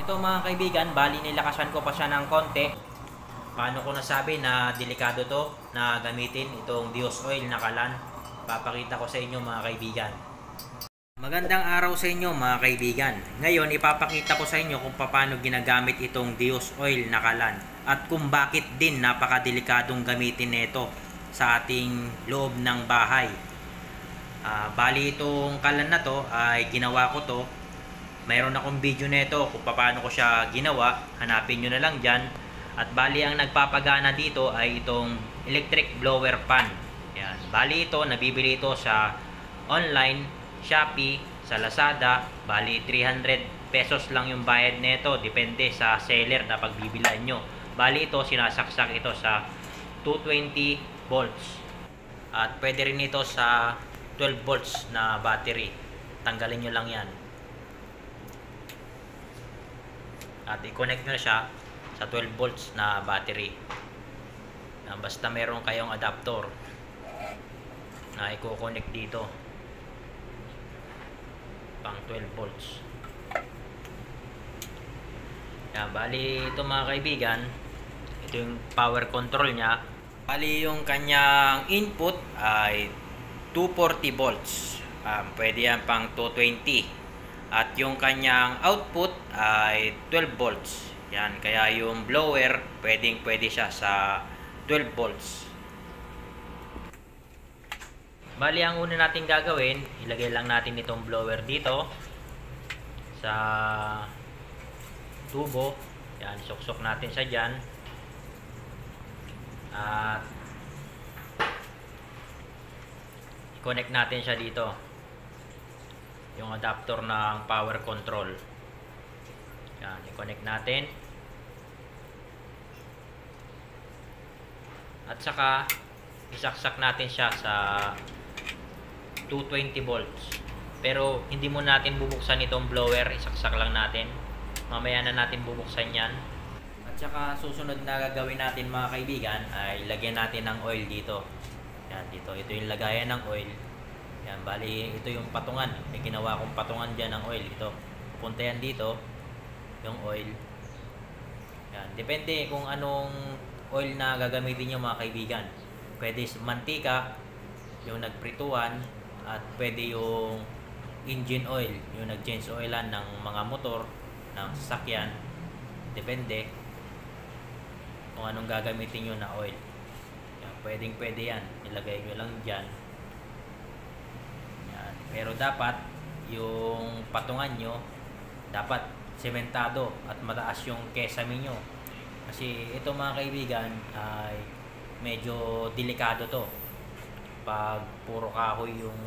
Ito mga kaibigan, bali nilakasan ko pa siya ng konti. Paano ko nasabi na delikado to na gamitin itong Dios Oil na kalan? Papakita ko sa inyo mga kaibigan. Magandang araw sa inyo mga kaibigan. Ngayon ipapakita ko sa inyo kung paano ginagamit itong Dios Oil na kalan at kung bakit din napakadelikadong gamitin nito sa ating loob ng bahay. Bali itong kalan na to ay ginawa ko to. Mayroon akong video nito kung paano ko siya ginawa. Hanapin nyo na lang dyan. At bali ang nagpapagana dito ay itong electric blower fan. Yan. Bali ito, nabibili ito sa online, Shopee, sa Lazada. Bali 300 pesos lang yung bayad nito. Depende sa seller na pagbibilan nyo. Bali ito, sinasaksak ito sa 220 volts. At pwede rin ito sa 12 volts na battery. Tanggalin nyo lang yan. At i-connect nyo na siya sa 12 volts na battery. Basta meron kayong adapter na i-connect dito pang 12 volts. Yan, bali ito mga kaibigan, ito yung power control nya. Bali yung kanyang input ay 240 volts. Pwede yan pang 220. At yung kanyang output ay 12 volts. Yan, kaya yung blower pwede siya sa 12 volts. Bali ang una natin gagawin, ilagay lang natin itong blower dito sa tubo. Yan, suksok natin siya dyan. At i-connect natin siya dito, yung adapter ng power control. Yan, i-connect natin. At saka isaksak natin siya sa 220 volts. Pero hindi mo natin bubuksan itong blower, isaksak lang natin. Mamaya na natin bubuksan yan. At saka susunod na gagawin natin mga kaibigan ay lagyan natin ng oil dito. Yan, dito. Ito yung lagayan ng oil. Yan, bali ito yung patungan. May ginawa akong patungan dyan ng oil. Ito, pupunta yan dito, yung oil. Yan, depende kung anong oil na gagamitin nyo mga kaibigan. Pwede mantika, yung nagprituan, at pwede yung engine oil, yung nag-change oilan ng mga motor, ng sasakyan. Depende kung anong gagamitin nyo na oil. Yan, pwede yan. Ilagay nyo lang dyan. Pero dapat yung patungan nyo dapat sementado at mataas yung kesame nyo, kasi ito mga kaibigan ay medyo delikado to pag puro kahoy yung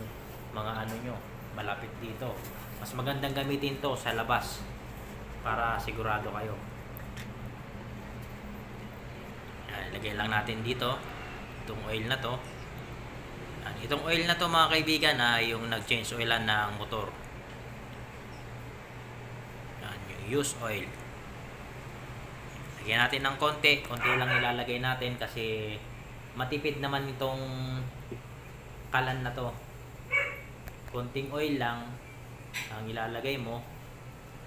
mga ano nyo malapit dito. Mas magandang gamitin to sa labas para sigurado kayo. Lagay lang natin dito itong oil na to. Itong oil na to mga kaibigan ay yung nag-change oilan ng motor. Yan, yung used oil. Lagyan natin ng konti lang ilalagay natin kasi matipid naman itong kalan na to. Konting oil lang ang ilalagay mo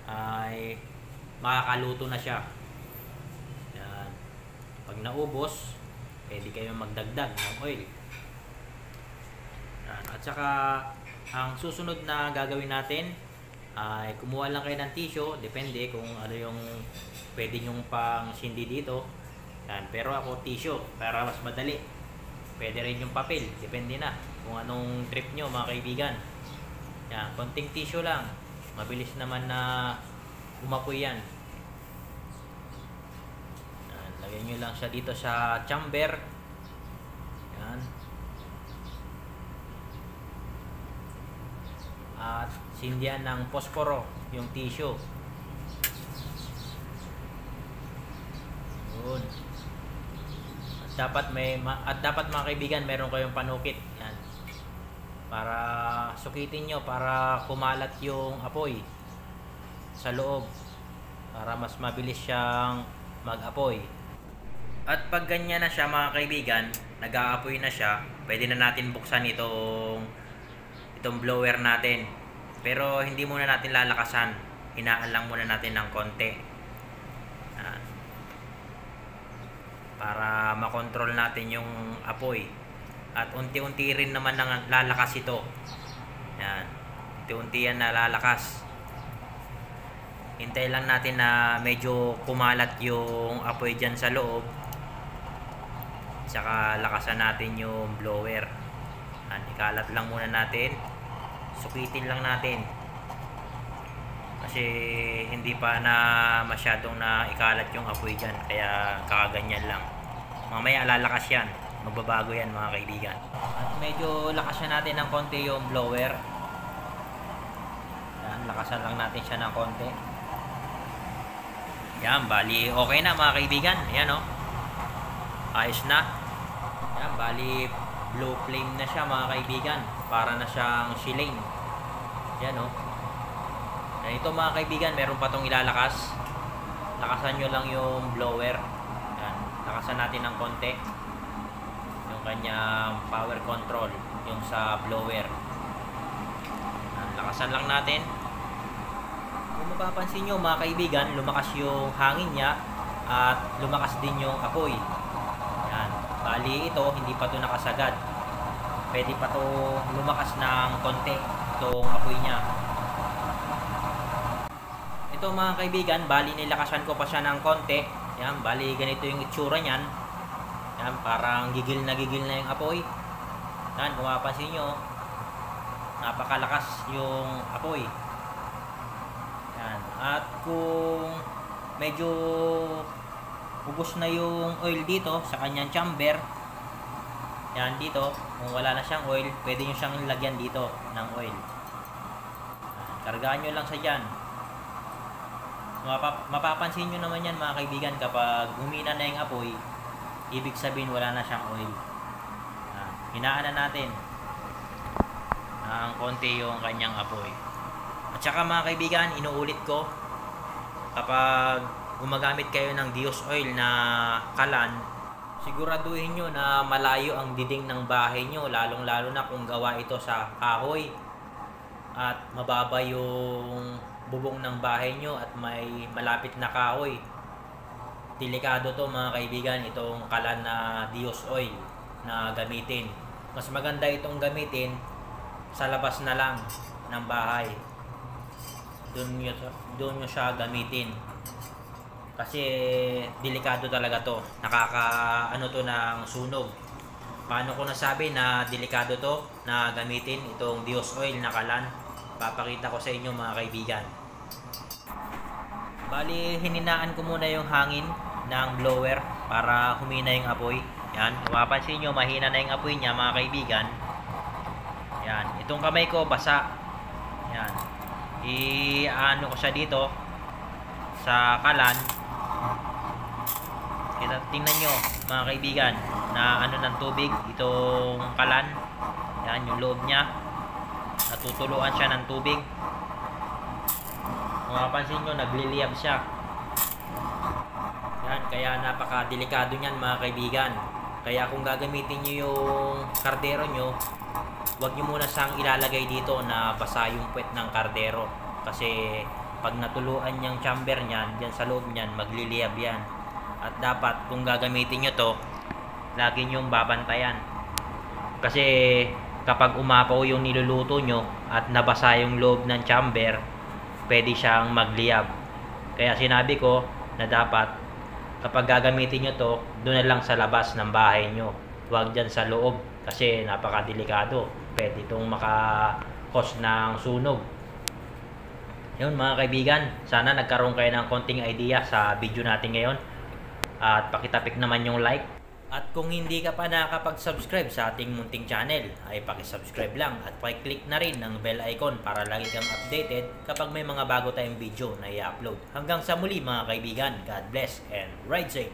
ay makakaluto na siya. Yan. Pag naubos, pwede kayong magdagdag ng oil. At saka ang susunod na gagawin natin ay kumuha lang kayo ng tissue, depende kung ano yung pwede nyong pang sindi dito. Yan, pero ako tissue para mas madali. Pwede rin yung papel, depende na kung anong trip nyo mga kaibigan. Yan, konting tissue lang, mabilis naman na umapoy yan. Yan, lagyan nyo lang siya dito sa chamber. Yan. At sindihan ng posporo yung tissue. Yun. At dapat mga kaibigan meron kayong panukit. Yan. Para sukitin nyo, para kumalat yung apoy sa loob, para mas mabilis siyang mag-apoy. At pag ganyan na siya mga kaibigan, nag-aapoy na siya, pwede na natin buksan itong blower natin. Pero hindi muna natin lalakasan hinaan lang muna natin ng konti. Yan. Para makontrol natin yung apoy. At unti-unti rin naman nang lalakas ito. Yan. Unti-unti yan nalalakas. Hintay lang natin na medyo kumalat yung apoy dyan sa loob. Tsaka lakasan natin yung blower. Yan. Ikalat lang muna natin. Sukitin lang natin. Kasi hindi pa na masyadong na ikalat yung apoy dyan. Kaya kakaganyan lang. Mamaya lalakas yan. Magbabago yan mga kaibigan. At medyo lakasan natin ng konti yung blower. Yan, lakasan lang natin siya ng konti. Yan, bali okay na mga kaibigan. Ayan o. Ayos na. Yan, bali blue flame na siya mga kaibigan. Para na siyang shilane. Yan o. Ito mga kaibigan, meron pa tong ilalakas. Lakasan nyo lang yung blower. Yan, lakasan natin ng konti. Yung kanyang power control. Yung sa blower. Yan, lakasan lang natin. Kung mapapansin nyo mga kaibigan, lumakas yung hangin niya. At lumakas din yung apoy. Yan, bali ito, hindi pa to nakasagad. Pwede pa to lumakas ng konti. Itong apoy niya. Ito mga kaibigan, bali nilakasan ko pa siya ng konti. Yan, bali ganito yung itsura niyan. Yan, parang gigil na yung apoy. Yan, kung mapapansin nyo, napakalakas yung apoy. Yan, at kung medyo ubos na yung oil dito sa kanyang chamber, yan dito, kung wala na siyang oil, pwede nyo siyang lagyan dito ng oil. Yan, kargaan nyo lang sa dyan. Mapapansin nyo naman yan mga kaibigan, kapag humina na yung apoy, ibig sabihin wala na siyang oil. Hinaan na natin ng konti yung kanyang apoy. At saka mga kaibigan, inuulit ko, kapag gumagamit kayo ng Dios oil na kalan, siguraduhin nyo na malayo ang diding ng bahay nyo, lalong lalo na kung gawa ito sa kahoy at mababa yung bubong ng bahay nyo at may malapit na kahoy. Delikado to mga kaibigan, itong kalan na Dios oil na gamitin. Mas maganda itong gamitin sa labas na lang ng bahay. Doon nyo siya gamitin. Kasi delikado talaga to. Nakakaano to ng sunog. Paano ko nasabi na delikado to na gamitin itong Dios oil na kalan? Papakita ko sa inyo mga kaibigan. Bali, hininaan ko muna yung hangin ng blower para humina yung apoy. Yan, mapapansin nyo, mahina na yung apoy niya mga kaibigan. Yan, itong kamay ko basa. Yan, i-ano ko siya dito sa kalan. Tingnan nyo mga kaibigan na ano ng tubig itong kalan. Yan, yung loob niya. Natutuluan siya ng tubig. Kung mapapansin nyo, nagliliyab siya. Yan, kaya napaka-delikado niyan mga kaibigan. Kaya kung gagamitin nyo yung kardero nyo, huwag nyo muna sang ilalagay dito na basa yung puwet ng kardero. Kasi pag natuluan yung chamber niyan, dyan sa loob niyan, magliliyab yan. At dapat kung gagamitin nyo to, lagi nyong babantayan. Kasi kapag umapaw yung niluluto nyo at nabasa yung loob ng chamber, pwede siyang magliyab. Kaya sinabi ko na dapat kapag gagamitin nyo to, doon na lang sa labas ng bahay nyo. Huwag dyan sa loob kasi napakadelikado. Pwede itong maka-cause ng sunog. Yun mga kaibigan, sana nagkaroon kayo ng konting idea sa video natin ngayon. At pakitapik naman yung like. At kung hindi ka pa nakakapag-subscribe sa ating munting channel, ay pakisubscribe lang at pakiclick na rin ng bell icon para lagi kang updated kapag may mga bago tayong video na i-upload. Hanggang sa muli mga kaibigan, God bless and ride safe!